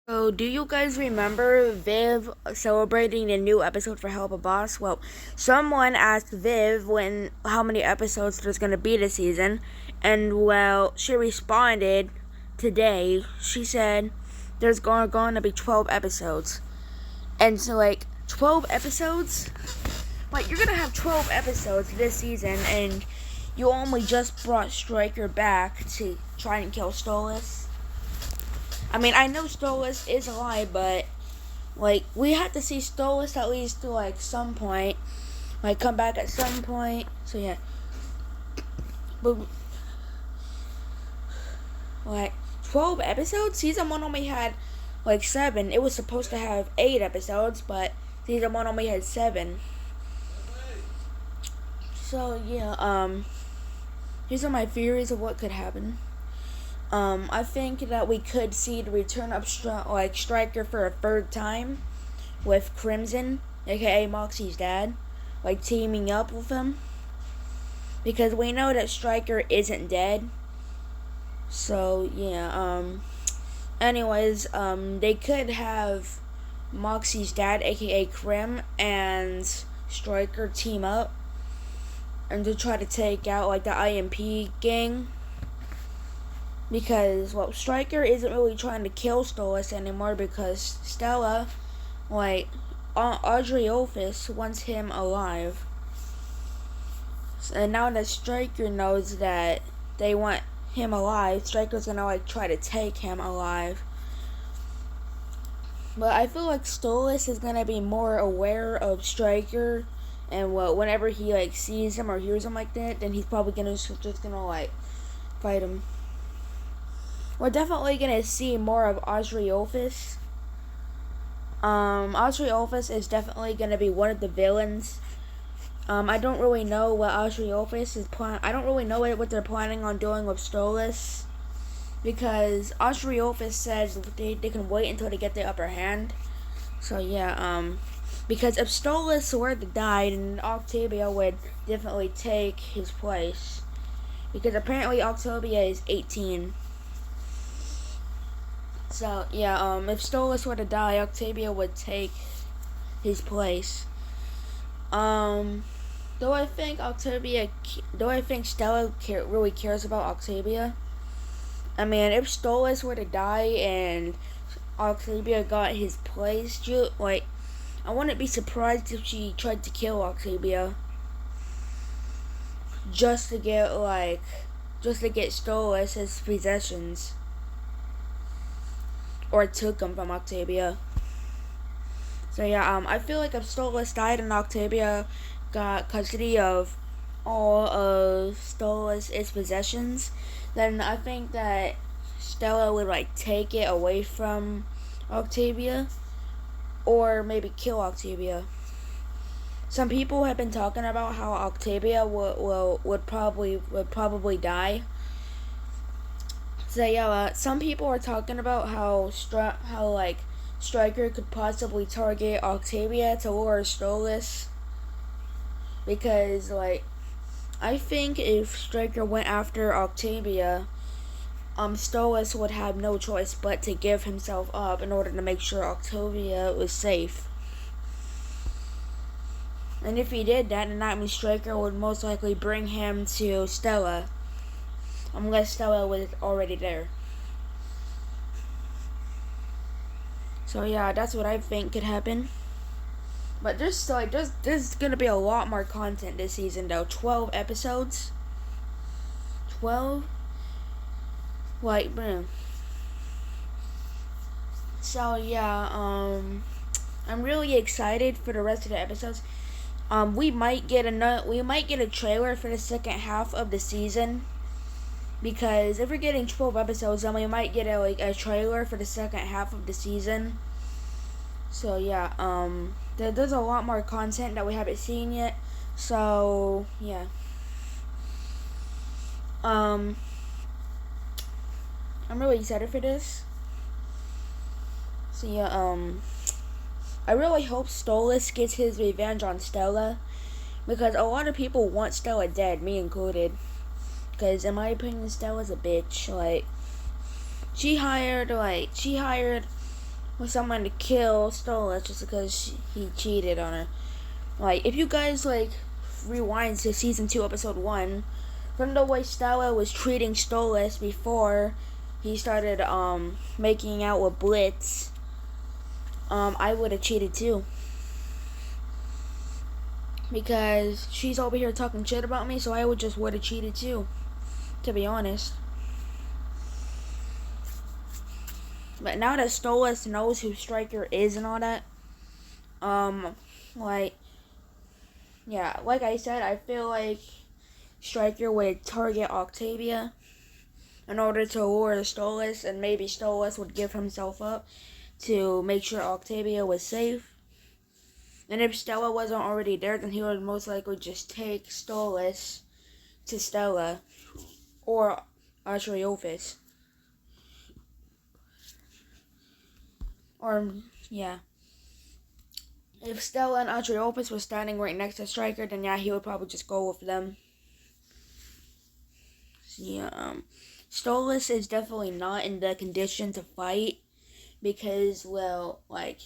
So, do you guys remember Viv celebrating a new episode for Help a Boss? Well, someone asked Viv how many episodes there's gonna be this season, and well, she responded today. She said there's going to be 12 episodes, and so 12 episodes. Like, you're gonna have 12 episodes this season, and you only just brought Stryker back to try and kill Stolas. I mean, I know Stolas is alive, but we have to see Stolas at least to some point, come back at some point. So yeah, but 12 episodes. Season 1 only had 7. It was supposed to have 8 episodes, but season 1 only had 7. So yeah, these are my theories of what could happen. I think that we could see the return of Stryker for a third time with Crimson, aka Moxie's dad, teaming up with him. Because we know that Stryker isn't dead. So yeah, anyways, they could have Moxie's dad, aka Crim, and Stryker team up and to try to take out the IMP gang. Because, Stryker isn't really trying to kill Stolas anymore because Stella, Audrey Olphus wants him alive. And now that Stryker knows that they want him alive, Stryker's gonna, try to take him alive. But I feel like Stolas is gonna be more aware of Stryker, and, whenever he, sees him or hears him like that, then he's probably just gonna, fight him. We're definitely gonna see more of Audrey Olphus. Audrey Olphus is definitely gonna be one of the villains. I don't really know what Audrey Olphus is I don't really know what they're planning on doing with Stolas, because Audrey Olphus says they can wait until they get the upper hand. So yeah, because if Stolas were to die, then Octavia would definitely take his place, because apparently Octavia is 18. So yeah, if Stolas were to die, Octavia would take his place. Do I think Stella really cares about Octavia? I mean, if Stolas were to die and Octavia got his place, I wouldn't be surprised if she tried to kill Octavia just to get Stolas' possessions. Or took them from Octavia. So yeah, I feel like if Stolas died and Octavia got custody of all of Stolas' possessions, then I think that Stella would take it away from Octavia, or maybe kill Octavia. Some people have been talking about how Octavia would probably die. So yeah, some people are talking about how Stryker could possibly target Octavia to lure Stolas, because I think if Stryker went after Octavia, Stolas would have no choice but to give himself up in order to make sure Octavia was safe. And if he did that, then that means Stryker would most likely bring him to Stella, unless Stella was already there. So yeah, that's what I think could happen. But there's gonna be a lot more content this season though. 12 episodes. 12. Man. So yeah, I'm really excited for the rest of the episodes. We might get a trailer for the second half of the season. Because if we're getting 12 episodes, then we might get a trailer for the second half of the season. So yeah, there's a lot more content that we haven't seen yet. So yeah, I'm really excited for this. So yeah, I really hope Stolas gets his revenge on Stella, because a lot of people want Stella dead, me included. Because in my opinion, Stella's a bitch. She hired with someone to kill Stolas just because he cheated on her. Like, if you guys, like, rewind to season 2, episode 1, from the way Stella was treating Stolas before he started, making out with Blitz, I would have cheated too. Because she's over here talking shit about me, so I would have cheated too, to be honest. But now that Stolas knows who Stryker is and all that, like, yeah, like I said, I feel like Stryker would target Octavia in order to lure Stolas, and maybe Stolas would give himself up to make sure Octavia was safe. And if Stella wasn't already there, then he would most likely just take Stolas to Stella or Archieophis. Or, yeah. If Stella and Archieophis were standing right next to Stryker, then yeah, he would probably just go with them. Yeah, Stolas is definitely not in the condition to fight because, well, like,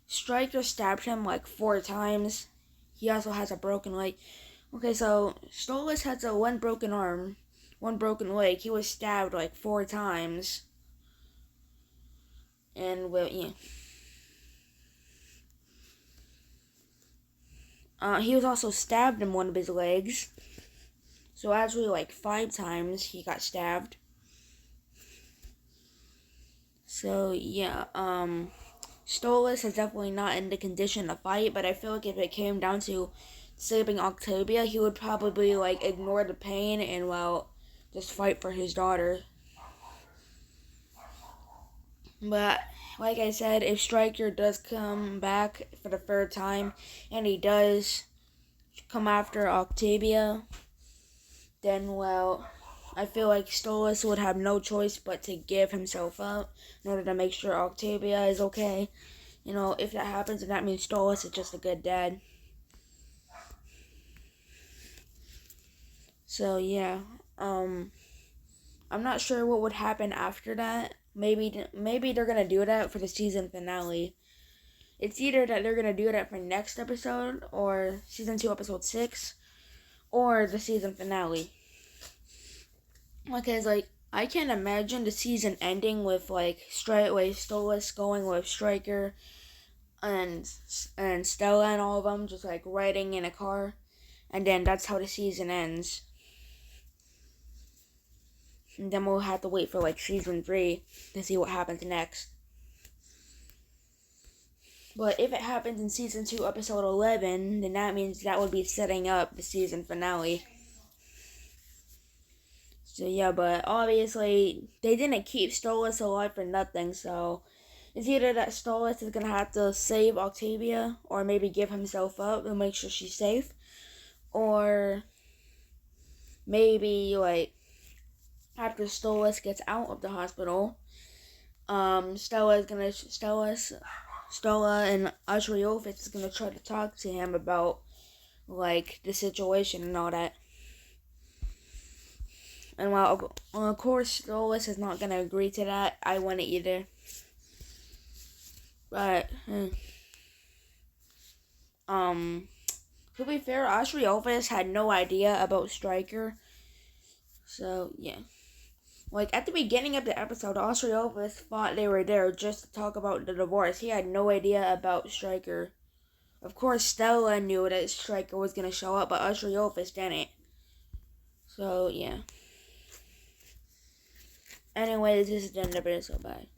Stryker stabbed him like 4 times. He also has a broken leg. Okay, so Stolas has one broken arm, 1 broken leg. He was stabbed like 4 times. And, well, yeah. He was also stabbed in one of his legs. So actually, like 5 times he got stabbed. So yeah, Stolas is definitely not in the condition to fight, but I feel like if it came down to saving Octavia, he would probably like ignore the pain and, well, just fight for his daughter. But like I said, if Stryker does come back for the 3rd time, and he does come after Octavia, then, well, I feel like Stolas would have no choice but to give himself up in order to make sure Octavia is okay. You know, if that happens, then that means Stolas is just a good dad. So, yeah, I'm not sure what would happen after that. Maybe they're gonna do that for the season finale. It's either that they're gonna do that for next episode, or season 2, episode 6, or the season finale. Because, like, I can't imagine the season ending with, like, straight away Stolas going with Stryker and Stella and all of them just, like, riding in a car, and then that's how the season ends. And then we'll have to wait for, like, season 3 to see what happens next. But if it happens in season 2, episode 11, then that means that would be setting up the season finale. So yeah, but obviously they didn't keep Stolas alive for nothing, so it's either that Stolas is gonna have to save Octavia, or maybe give himself up and make sure she's safe, or maybe, like, after Stolas gets out of the hospital, Stella and Archieophis is gonna try to talk to him about, like, the situation and all that. And while, of course, Stolas is not gonna agree to that, I wouldn't either. But, to be fair, Archieophis had no idea about Stryker. So, yeah. Like, at the beginning of the episode, Archieophis thought they were there just to talk about the divorce. He had no idea about Stryker. Of course, Stella knew that Stryker was gonna show up, but Archieophis didn't. So, yeah. Anyways, this is the end of it, so bye.